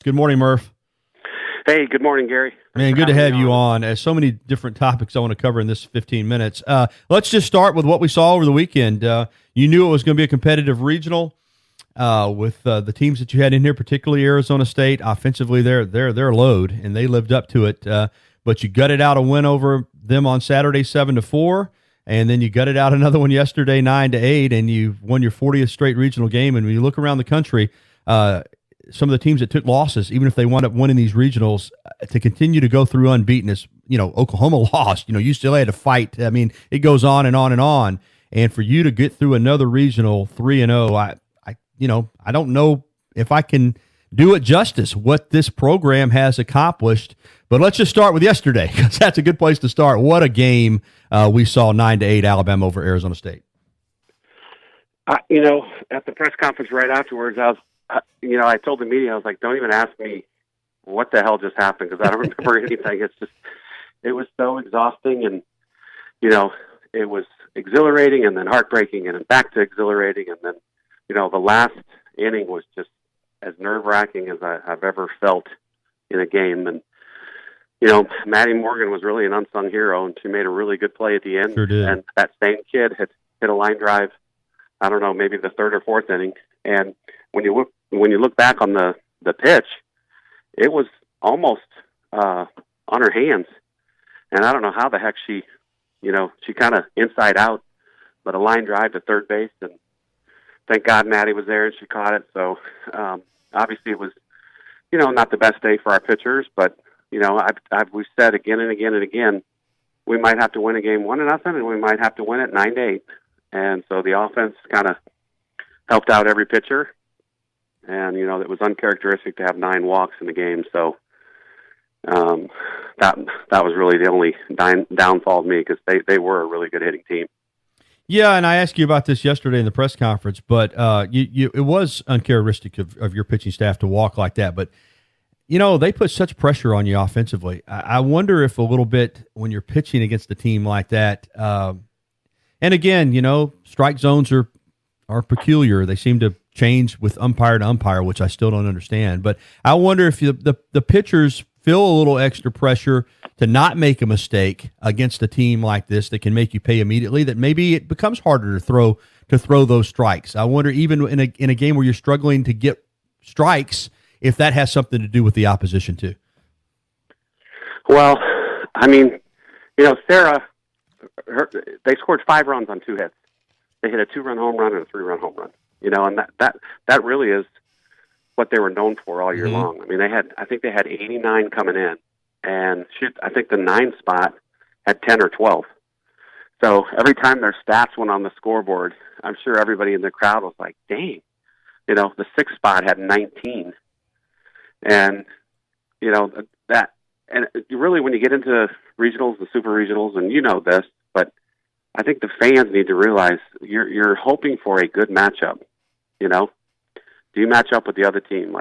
Good morning, Murph. Hey, good morning, Gary. Man, good to have you on. There's so many different topics I want to cover in this 15 minutes. Let's just start with what we saw over the weekend. You knew it was going to be a competitive regional with the teams that you had in here, particularly Arizona State. Offensively, they're a load, and they lived up to it. But you gutted out a win over them on Saturday, 7-4, and then you gutted out another one yesterday, 9-8, and you won your 40th straight regional game. And when you look around the country, some of the teams that took losses, even if they wound up winning these regionals, to continue to go through unbeaten is, Oklahoma lost. UCLA had to fight. I mean, it goes on and on and on. And for you to get through another regional 3-0, I don't know if I can do it justice what this program has accomplished. But let's just start with yesterday, because that's a good place to start. What a game we saw, 9-8 Alabama over Arizona State. At the press conference right afterwards, I told the media, I was like, don't even ask me what the hell just happened, because I don't remember anything. It was so exhausting, and, it was exhilarating and then heartbreaking and then back to exhilarating. And then, the last inning was just as nerve-wracking as I've ever felt in a game. And, Maddie Morgan was really an unsung hero, and she made a really good play at the end. Sure did. And that same kid had hit a line drive, I don't know, maybe the third or fourth inning. And when you look back on the pitch, it was almost on her hands. And I don't know how the heck she kind of inside out, but a line drive to third base. And thank God Maddie was there and she caught it. So obviously it was, not the best day for our pitchers, but we've said again and again and again, we might have to win a game 1-0, and we might have to win it 9-8. And so the offense kind of helped out every pitcher. And, it was uncharacteristic to have 9 walks in the game. So that was really the only downfall of me, because they were a really good hitting team. Yeah, and I asked you about this yesterday in the press conference, but it was uncharacteristic of your pitching staff to walk like that. But, they put such pressure on you offensively. I wonder if a little bit when you're pitching against a team like that, and again, strike zones are peculiar. They seem to change with umpire to umpire, which I still don't understand. But I wonder if the pitchers feel a little extra pressure to not make a mistake against a team like this that can make you pay immediately, that maybe it becomes harder to throw those strikes. I wonder, even in a game where you're struggling to get strikes, if that has something to do with the opposition too. Well, Sarah, they scored 5 runs on 2 hits. They hit a 2-run home run and a 3-run home run. And that really is what they were known for all year long. I think they had 89 coming in, and I think the 9 spot had 10 or 12. So every time their stats went on the scoreboard, I'm sure everybody in the crowd was like, dang, the 6 spot had 19. And, that, and really when you get into regionals, the super regionals, and this, but I think the fans need to realize you're hoping for a good matchup. Do you match up with the other team?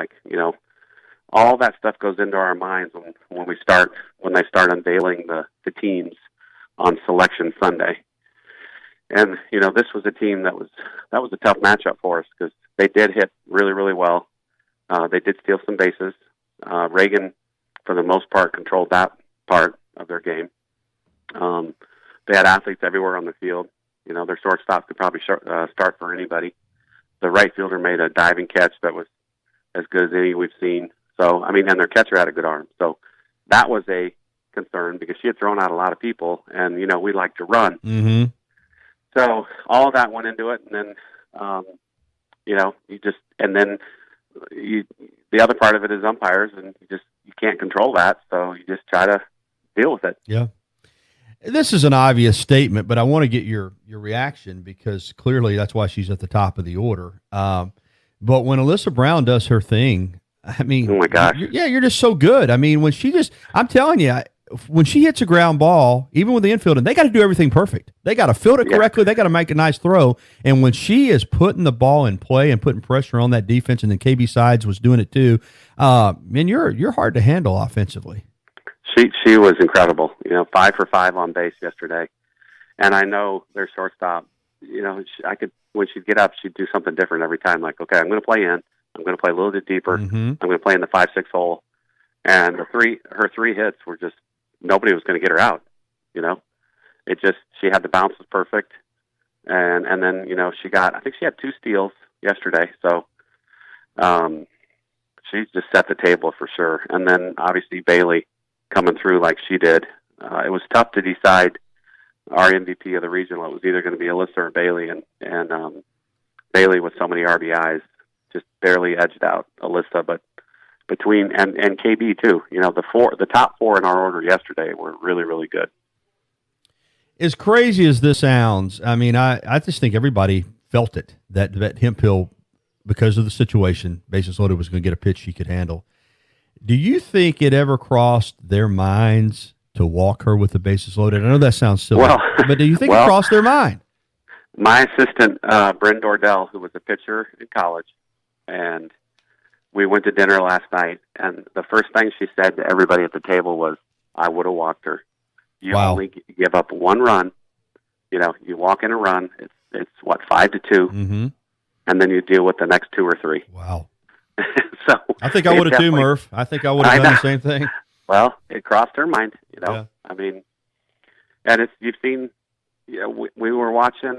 All that stuff goes into our minds when they start unveiling the teams on Selection Sunday. And this was a team that was a tough matchup for us, because they did hit really, really well. They did steal some bases. Reagan, for the most part, controlled that part of their game. They had athletes everywhere on the field. Their shortstop could probably start for anybody. The right fielder made a diving catch that was as good as any we've seen. So, and their catcher had a good arm. So that was a concern, because she had thrown out a lot of people, and, we like to run. Mm-hmm. So all of that went into it. And then, the other part of it is umpires, and you can't control that. So you just try to deal with it. Yeah. This is an obvious statement, but I want to get your reaction, because clearly that's why she's at the top of the order. But when Alyssa Brown does her thing, oh my gosh, you're just so good. I'm telling you, when she hits a ground ball, even with the infield, and they got to do everything perfect. They got to field it correctly. They got to make a nice throw. And when she is putting the ball in play and putting pressure on that defense, and then KB Sides was doing it too, man, you're hard to handle offensively. She was incredible. 5 for 5 on base yesterday, and I know their shortstop. When she'd get up, she'd do something different every time. Like, okay, I'm going to play in. I'm going to play a little bit deeper. Mm-hmm. I'm going to play in the 5-6 hole. And her three hits were just, nobody was going to get her out. She had the bounces perfect. And then, I think she had 2 steals yesterday. So, she just set the table for sure. And then obviously Bailey coming through like she did. It was tough to decide our MVP of the regional. It was either going to be Alyssa or Bailey, and Bailey with so many RBIs just barely edged out Alyssa. But between and KB too, the top 4 in our order yesterday were really, really good. As crazy as this sounds, I mean, I just think everybody felt it that Hemphill, because of the situation, bases loaded, was going to get a pitch she could handle. Do you think it ever crossed their minds to walk her with the bases loaded? I know that sounds silly, but do you think it crossed their mind? My assistant, Bryn Dordell, who was a pitcher in college, and we went to dinner last night, and the first thing she said to everybody at the table was, I would have walked her. You only give up 1 run. You walk in a run, it's 5-2, mm-hmm. and then you deal with the next 2 or 3. Wow. So I think I would have too, Murph. I think I would have done the same thing. Well, it crossed her mind, Yeah. I mean, and you've seen, we were watching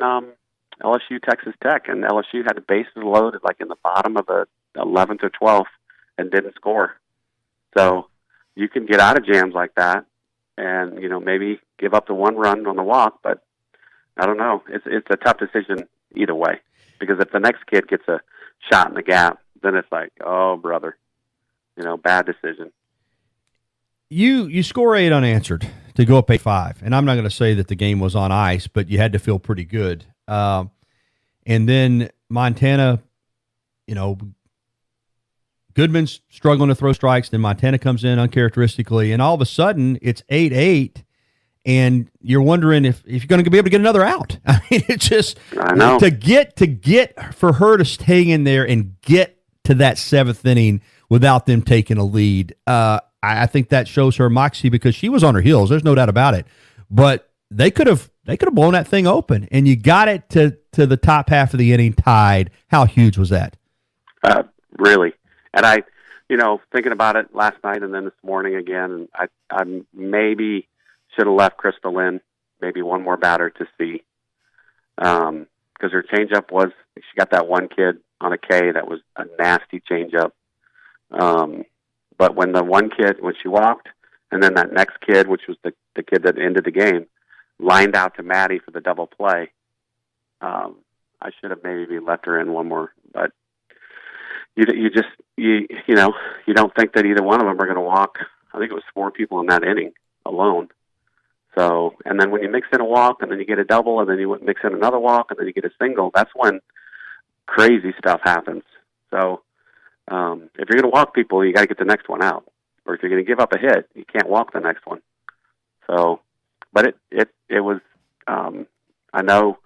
LSU Texas Tech, and LSU had the bases loaded like in the bottom of the 11th or 12th and didn't score. So you can get out of jams like that, and maybe give up the 1 run on the walk. But I don't know. It's a tough decision either way, because if the next kid gets a shot in the gap, then it's like, oh brother, bad decision. You score 8 unanswered to go up 8-5, and I'm not going to say that the game was on ice, but you had to feel pretty good. And then Montana, Goodman's struggling to throw strikes. Then Montana comes in uncharacteristically, and all of a sudden it's 8-8, and you're wondering if you're going to be able to get another out. I mean, it's just to get for her to stay in there and get to that 7th inning without them taking a lead. I think that shows her moxie, because she was on her heels. There's no doubt about it. But they could have blown that thing open, and you got it to the top half of the inning tied. How huge was that? Really. And I, thinking about it last night and then this morning again, and I maybe should have left Crystal Lynn maybe one more batter to see, because her changeup she got that one kid on a K that was a nasty changeup. But when the one kid, when she walked, and then that next kid, which was the kid that ended the game, lined out to Maddie for the double play, I should have maybe left her in one more. But you don't think that either one of them are going to walk. I think it was 4 people in that inning alone. So, and then when you mix in a walk, and then you get a double, and then you mix in another walk, and then you get a single, that's when crazy stuff happens. So, if you're going to walk people, you got to get the next one out. Or if you're going to give up a hit, you can't walk the next one. So, but it was, I know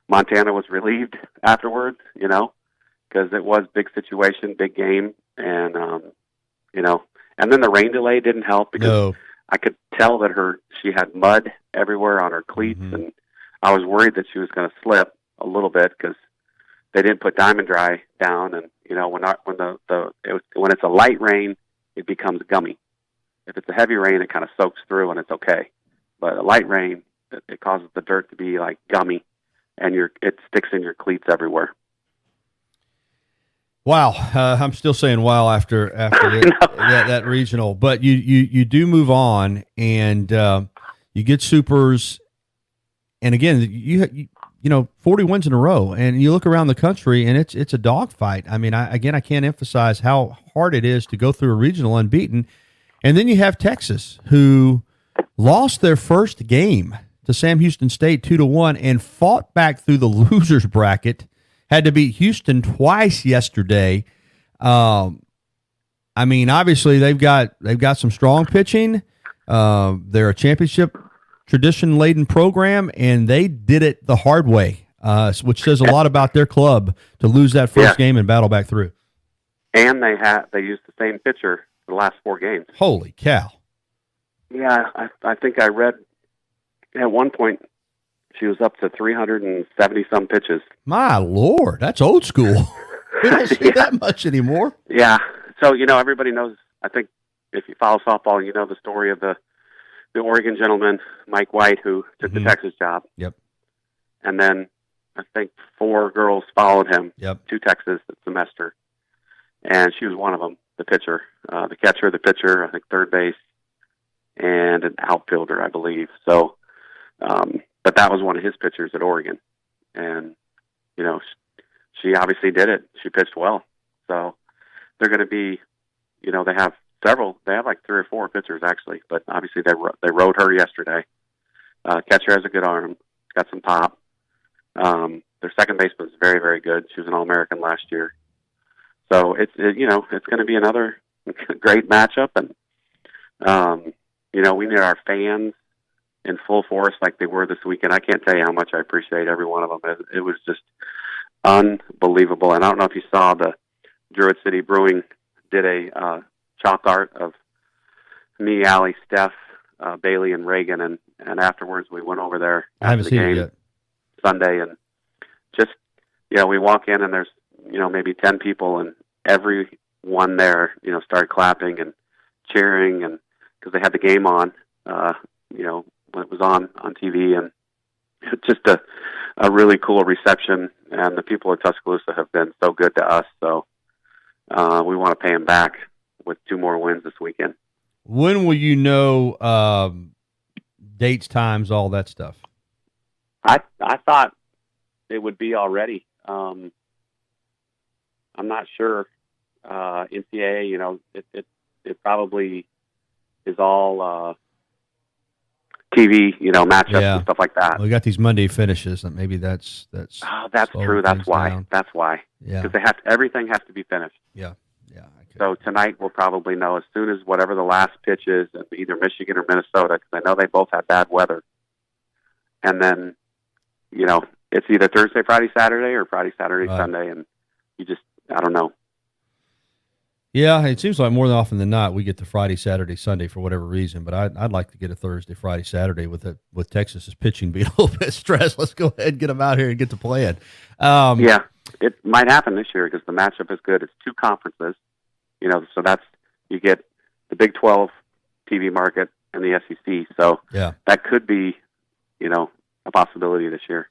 Montana was relieved afterwards, because it was big situation, big game. And, and then the rain delay didn't help, because I could tell that she had mud everywhere on her cleats, mm-hmm. and I was worried that she was going to slip a little bit, because they didn't put Diamond Dry down, and when it's a light rain, it becomes gummy. If it's a heavy rain, it kind of soaks through and it's okay. But a light rain, it causes the dirt to be like gummy, and it sticks in your cleats everywhere. Wow, I'm still saying wow after that regional. But you do move on, and you get supers, and again you 40 wins in a row, and you look around the country, and it's a dogfight. I mean, I can't emphasize how hard it is to go through a regional unbeaten. And then you have Texas, who lost their first game to Sam Houston State 2-1, and fought back through the losers bracket. Had to beat Houston twice yesterday. I mean, obviously they've got some strong pitching. They're a championship tradition-laden program, and they did it the hard way, which says a lot about their club to lose that first game and battle back through. And they used the same pitcher for the last 4 games. Holy cow! Yeah, I think I read at one point she was up to 370 some pitches. My Lord, that's old school. We don't see that much anymore. Yeah. So, everybody knows, I think if you follow softball, you know the story of the Oregon gentleman, Mike White, who took the Texas job. Yep. And then I think 4 girls followed him to Texas that semester. And she was one of them, the pitcher, the catcher, the pitcher, I think third base, and an outfielder, I believe. So, but that was one of his pitchers at Oregon. And, she obviously did it. She pitched well. So they're going to be, they have several. They have like 3 or 4 pitchers, actually. But obviously they rode her yesterday. Catcher has a good arm. Got some pop. Their second baseman is very, very good. She was an All-American last year. So it's going to be another great matchup. And, we need our fans in full force like they were this weekend. I can't tell you how much I appreciate every one of them. It was just unbelievable. And I don't know if you saw the Druid City Brewing did a chalk art of me, Allie, Steph, Bailey, and Reagan. And afterwards we went over there. I haven't seen it yet. Sunday. And just, we walk in and there's, maybe 10 people, and everyone there, started clapping and cheering, and because they had the game on, when it was on TV, and just a really cool reception. And the people at Tuscaloosa have been so good to us. So we want to pay them back with 2 more wins this weekend. When will you know dates, times, all that stuff? I thought it would be already. I'm not sure. NCAA, it probably is all TV, matchups and stuff like that. We got these Monday finishes, and maybe that's true. That's why. Down. That's why. Yeah, because everything has to be finished. Yeah. So tonight we'll probably know as soon as whatever the last pitch is in either Michigan or Minnesota, because I know they both have bad weather. And then, it's either Thursday, Friday, Saturday, or Friday, Saturday, Sunday, and I don't know. Yeah, it seems like more often than not we get the Friday, Saturday, Sunday for whatever reason. But I'd like to get a Thursday, Friday, Saturday with Texas's pitching being a little bit stressed. Let's go ahead and get them out here and get to playing. Yeah, it might happen this year because the matchup is good. It's 2 conferences, so you get the Big 12 TV market and the SEC. So that could be, a possibility this year.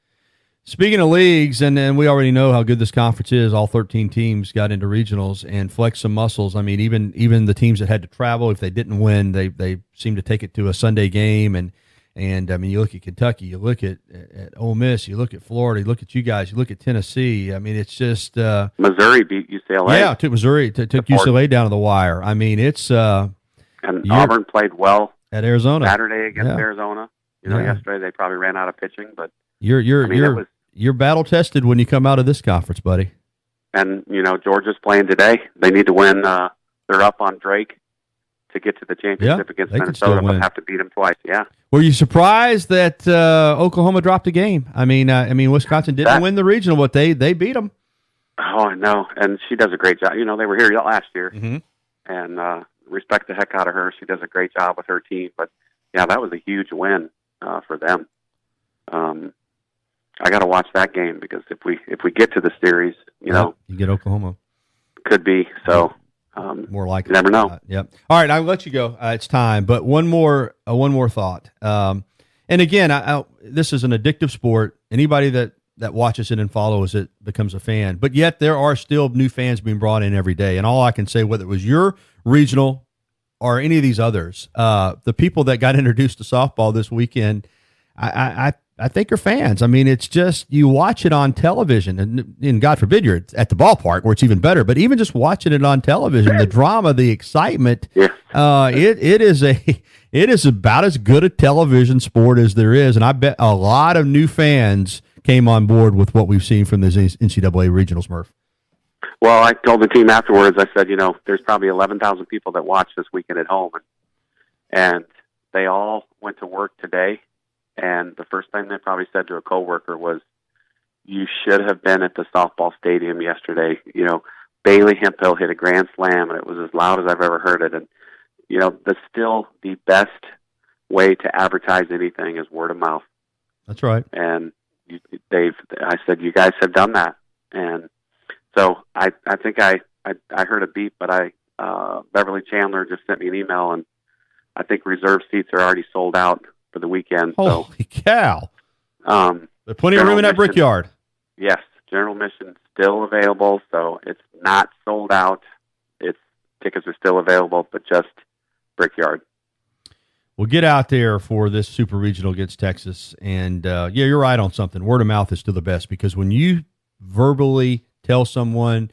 Speaking of leagues, and we already know how good this conference is. All 13 teams got into regionals and flexed some muscles. I mean, even the teams that had to travel, if they didn't win, they seemed to take it to a Sunday game. And I mean, you look at Kentucky, you look at Ole Miss, you look at Florida, you look at you guys, you look at Tennessee. I mean, it's just Missouri beat UCLA. Yeah, took Missouri, took UCLA down to the wire. I mean, it's and Auburn played well at Arizona Saturday against Arizona. Yesterday they probably ran out of pitching, but you're battle tested when you come out of this conference, buddy. And Georgia's playing today. They need to win. They're up on Drake to get to the championship against Minnesota, but have to beat them twice. Yeah. Were you surprised that Oklahoma dropped a game? I mean, Wisconsin didn't win the regional, but they beat them. Oh, I know, and she does a great job. They were here last year, and respect the heck out of her. She does a great job with her team. But yeah, that was a huge win for them. I got to watch that game because if we get to the series, you get Oklahoma. Could be so. More likely. You never know. Yep. All right, I'll let you go. It's time. But one more thought. And again, this is an addictive sport. Anybody that watches it and follows it becomes a fan. But yet there are still new fans being brought in every day. And all I can say, whether it was your regional or any of these others, the people that got introduced to softball this weekend, I think are fans. I mean, it's just you watch it on television, and God forbid you're at the ballpark where it's even better. But even just watching it on television, the drama, the excitement, it is about as good a television sport as there is. And I bet a lot of new fans came on board with what we've seen from the NCAA regionals, Murph. Well, I told the team afterwards. I said, there's probably 11,000 people that watch this weekend at home, and they all went to work today. And the first thing they probably said to a coworker was, "You should have been at the softball stadium yesterday." Bailey Hemphill hit a grand slam, and it was as loud as I've ever heard it. And that's still the best way to advertise anything is word of mouth. That's right. And I said, "You guys have done that," and So I think I heard a beep, but Beverly Chandler just sent me an email, and I think reserve seats are already sold out for the weekend. Holy cow! There's plenty of General room in that admission- Brickyard. Yes, general admission still available, so it's not sold out. Tickets are still available, but just Brickyard. Well, get out there for this Super Regional against Texas. And, yeah, you're right on something. Word of mouth is still the best, because when you verbally tell someone,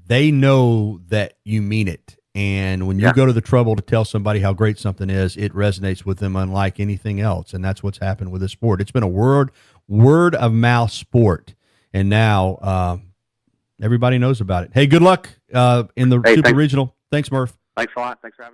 they know that you mean it. And when you go to the trouble to tell somebody how great something is, it resonates with them unlike anything else. And that's what's happened with this sport. It's been a word of mouth sport. And now everybody knows about it. Hey, good luck in the Super Regional. Thanks, Murph. Thanks a lot. Thanks for having me.